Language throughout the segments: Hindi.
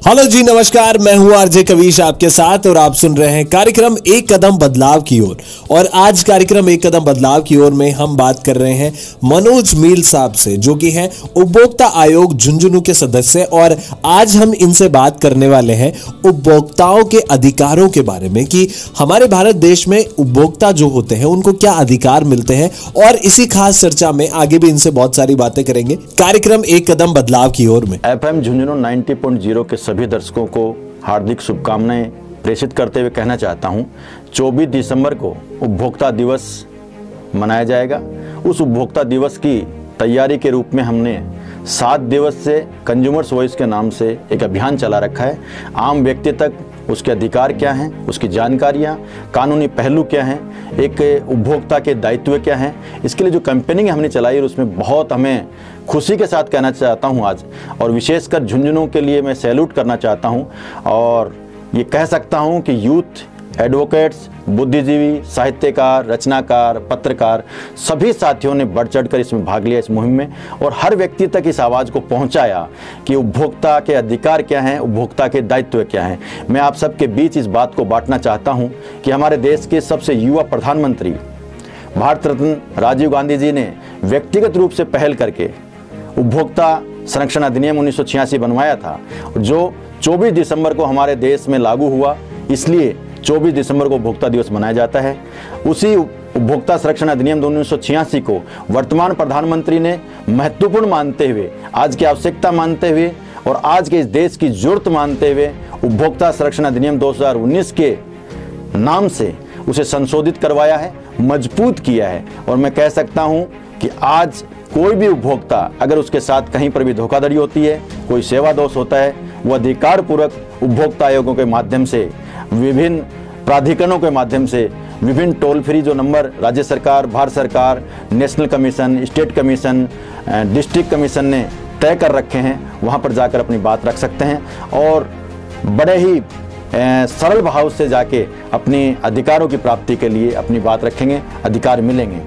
हेलो जी, नमस्कार। मैं हूं आरजे कवीश आपके साथ और आप सुन रहे हैं कार्यक्रम एक कदम बदलाव की ओर। और आज कार्यक्रम एक कदम बदलाव की ओर में हम बात कर रहे हैं मनोज मील साहब से, जो कि हैं उपभोक्ता आयोग झुंझुनू के सदस्य। और आज हम इनसे बात करने वाले हैं उपभोक्ताओं के अधिकारों के बारे में कि हमारे भारत देश में उपभोक्ता जो होते हैं उनको क्या अधिकार मिलते हैं। और इसी खास चर्चा में आगे भी इनसे बहुत सारी बातें करेंगे कार्यक्रम एक कदम बदलाव की ओर में। FM झुंझुनू 90.0 के सभी दर्शकों को हार्दिक शुभकामनाएं प्रेषित करते हुए कहना चाहता हूं, 24 दिसंबर को उपभोक्ता दिवस मनाया जाएगा। उस उपभोक्ता दिवस की तैयारी के रूप में हमने 7 दिवस से कंज्यूमर्स वॉइस के नाम से एक अभियान चला रखा है। आम व्यक्ति तक उसके अधिकार क्या हैं, उसकी जानकारियाँ, कानूनी पहलू क्या हैं, एक उपभोक्ता के दायित्व क्या हैं, इसके लिए जो कैंपेनिंग हमने चलाई है उसमें बहुत हमें खुशी के साथ कहना चाहता हूं आज। और विशेषकर झुंझुनू के लिए मैं सैल्यूट करना चाहता हूं और ये कह सकता हूं कि यूथ, एडवोकेट्स, बुद्धिजीवी, साहित्यकार, रचनाकार, पत्रकार सभी साथियों ने बढ़ चढ़कर इसमें भाग लिया इस मुहिम में और हर व्यक्ति तक इस आवाज़ को पहुंचाया कि उपभोक्ता के अधिकार क्या हैं, उपभोक्ता के दायित्व क्या हैं। मैं आप सबके बीच इस बात को बांटना चाहता हूं कि हमारे देश के सबसे युवा प्रधानमंत्री भारत रत्न राजीव गांधी जी ने व्यक्तिगत रूप से पहल करके उपभोक्ता संरक्षण अधिनियम 1986 बनवाया था, जो 24 दिसंबर को हमारे देश में लागू हुआ। इसलिए 24 दिसंबर को उपभोक्ता दिवस मनाया जाता है। उसी उपभोक्ता संरक्षण अधिनियम 1986 को वर्तमान प्रधानमंत्री ने महत्वपूर्ण मानते हुए, आज की आवश्यकता मानते हुए और आज के इस देश की जरूरत मानते हुए उपभोक्ता संरक्षण अधिनियम 2019 के नाम से उसे संशोधित करवाया है, मजबूत किया है। और मैं कह सकता हूं कि आज कोई भी उपभोक्ता अगर उसके साथ कहीं पर भी धोखाधड़ी होती है, कोई सेवा दोष होता है, वो अधिकार पूर्वक उपभोक्ता आयोगों के माध्यम से, विभिन्न प्राधिकरणों के माध्यम से, विभिन्न टोल फ्री जो नंबर राज्य सरकार, भारत सरकार, national commission, state commission, district commission ने तय कर रखे हैं, वहाँ पर जाकर अपनी बात रख सकते हैं और बड़े ही सरल भाव से जाके अपने अधिकारों की प्राप्ति के लिए अपनी बात रखेंगे, अधिकार मिलेंगे।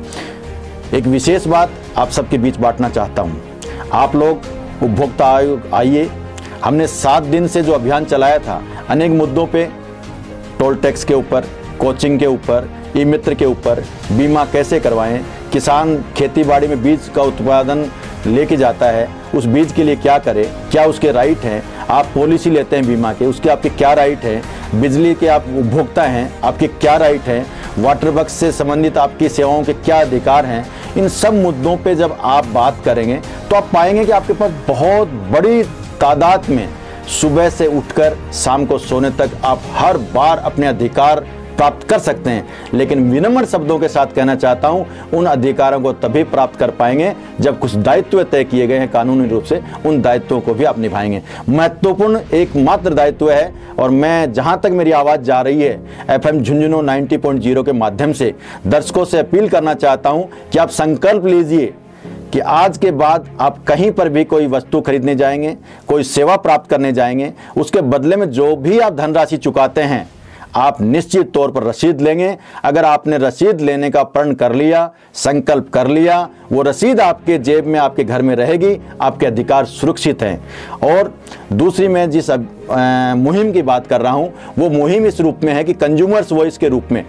एक विशेष बात आप सबके बीच बांटना चाहता हूं, आप लोग उपभोक्ता आयोग आइए। हमने 7 दिन से जो अभियान चलाया था, अनेक मुद्दों पे, टोल टैक्स के ऊपर, कोचिंग के ऊपर, ई मित्र के ऊपर, बीमा कैसे करवाएं, किसान खेतीबाड़ी में बीज का उत्पादन लेके जाता है, उस बीज के लिए क्या करे, क्या उसके राइट हैं, आप पॉलिसी लेते हैं बीमा के, उसके आपके क्या राइट है, बिजली के आप उपभोक्ता हैं, आपके क्या राइट हैं, वाटर वर्क्स से संबंधित आपकी सेवाओं के क्या अधिकार हैं। इन सब मुद्दों पे जब आप बात करेंगे तो आप पाएंगे कि आपके पास बहुत बड़ी तादाद में सुबह से उठकर शाम को सोने तक आप हर बार अपने अधिकार प्राप्त कर सकते हैं। लेकिन विनम्र शब्दों के साथ कहना चाहता हूं, उन अधिकारों को तभी प्राप्त कर पाएंगे जब कुछ दायित्व तय किए गए हैं कानूनी रूप से, उन दायित्वों को भी आप निभाएंगे। महत्वपूर्ण एकमात्र दायित्व है और मैं जहां तक मेरी आवाज़ जा रही है FM झुंझुनू 90.0 के माध्यम से दर्शकों से अपील करना चाहता हूं कि आप संकल्प लीजिए कि आज के बाद आप कहीं पर भी कोई वस्तु खरीदने जाएंगे, कोई सेवा प्राप्त करने जाएंगे, उसके बदले में जो भी आप धनराशि चुकाते हैं आप निश्चित तौर पर रसीद लेंगे। अगर आपने रसीद लेने का प्रण कर लिया, संकल्प कर लिया, वो रसीद आपके जेब में, आपके घर में रहेगी, आपके अधिकार सुरक्षित हैं। और दूसरी मैं जिस मुहिम की बात कर रहा हूं, वो मुहिम इस रूप में है कि कंज्यूमर्स वॉइस के रूप में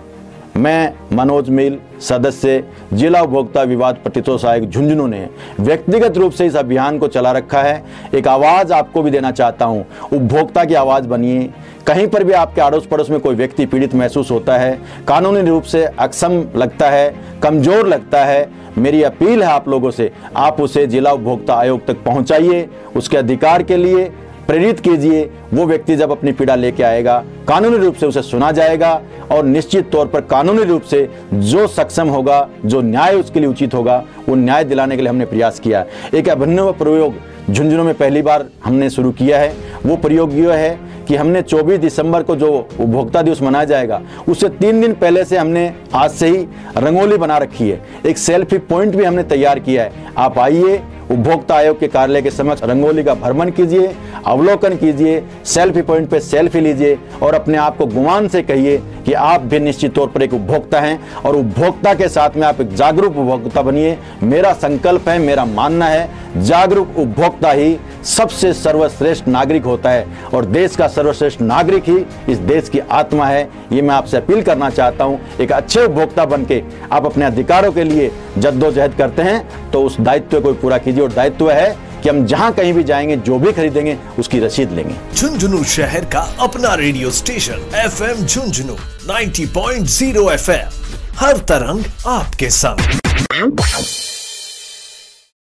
मैं मनोज मील, सदस्य जिला उपभोक्ता विवाद प्रतिशोध आयोग झुंझुनू ने व्यक्तिगत रूप से इस अभियान को चला रखा है। एक आवाज़ आपको भी देना चाहता हूं, उपभोक्ता की आवाज़ बनिए। कहीं पर भी आपके अड़ोस पड़ोस में कोई व्यक्ति पीड़ित महसूस होता है, कानूनी रूप से अक्षम लगता है, कमज़ोर लगता है, मेरी अपील है आप लोगों से, आप उसे जिला उपभोक्ता आयोग तक पहुँचाइए, उसके अधिकार के लिए प्रेरित कीजिए। वो व्यक्ति जब अपनी पीड़ा लेके आएगा, कानूनी रूप से उसे सुना जाएगा और निश्चित तौर पर कानूनी रूप से जो सक्षम होगा, जो न्याय उसके लिए उचित होगा, वो न्याय दिलाने के लिए हमने प्रयास किया। एक अभिनव प्रयोग झुंझुनू में पहली बार हमने शुरू किया है। वो प्रयोग ये है कि हमने 24 दिसंबर को जो उपभोक्ता दिवस मनाया जाएगा, उससे 3 दिन पहले से हमने आज से ही रंगोली बना रखी है। एक सेल्फी पॉइंट भी हमने तैयार किया है। आप आइए, उपभोक्ता आयोग के कार्यालय के समक्ष रंगोली का भ्रमण कीजिए, अवलोकन कीजिए, सेल्फी पॉइंट पे सेल्फी लीजिए और अपने आप को गुमान से कहिए कि कि आप भी निश्चित तौर पर एक उपभोक्ता हैं और उपभोक्ता के साथ में आप एक जागरूक उपभोक्ता बनिए। मेरा संकल्प है, मेरा मानना है, जागरूक उपभोक्ता ही सबसे सर्वश्रेष्ठ नागरिक होता है और देश का सर्वश्रेष्ठ नागरिक ही इस देश की आत्मा है। ये मैं आपसे अपील करना चाहता हूं। एक अच्छे उपभोक्ता बनके आप अपने अधिकारों के लिए जद्दोजहद करते हैं तो उस दायित्व को पूरा कीजिए और दायित्व है कि हम जहां कहीं भी जाएंगे, जो भी खरीदेंगे उसकी रसीद लेंगे। झुंझुनू शहर का अपना radio station FM Jhunjhunu 90.0 FM, हर तरंग आपके संग।